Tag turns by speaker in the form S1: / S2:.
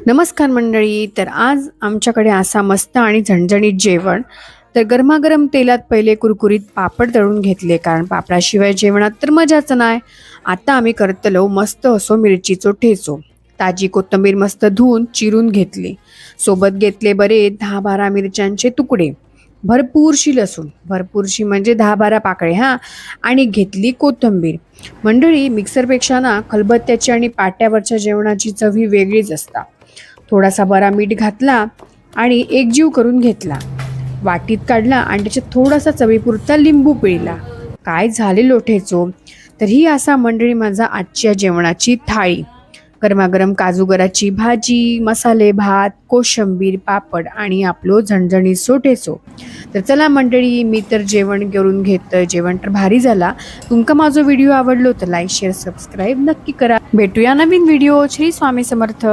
S1: नमस्कार मंडळी. तर आज आमच्याकडे असा मस्त आणि झणझणीत जेवण. तर गरमागरम तेलात पहिले कुरकुरीत पापड तळून घेतले, कारण पापडाशिवाय जेवणात तर मजाच नाही. आता आम्ही करतलो मस्त असो मिरचीचो ठेचो. ताजी कोथिंबीर मस्त धुवून चिरून घेतली. सोबत घेतले बरे 10-12 मिरच्यांचे तुकडे, भरपूरशी लसूण, भरपूरशी म्हणजे 10-12 पाकळे हा, आणि घेतली कोथिंबीर. मंडळी, मिक्सरपेक्षा ना खलबत्त्याची आणि पाट्यावरच्या जेवणाची चव ही वेगळीच असता. थोडासा बरा मीठ घातला आणि एकजीव करून घेतला. वाटीत काढला आणि त्याच्यात थोडासा चवीपुरता लिंबू पिळला. काय झाले लोठेचो. तर ही असा मंडळी माझा आजच्या जेवणाची थाळी. गरमागरम काजूगराची भाजी, मसाले भात, कोशिंबीर, पापड आणि आपलो झणझणीत सोठेचो. तर चला मंडळी, मी तर जेवण करून घेत. जेवण तर भारी झाला. तुमका माझा व्हिडिओ आवडलो तर लाईक शेअर सबस्क्राईब नक्की करा. भेटूया नवीन व्हिडिओ. श्री स्वामी समर्थ.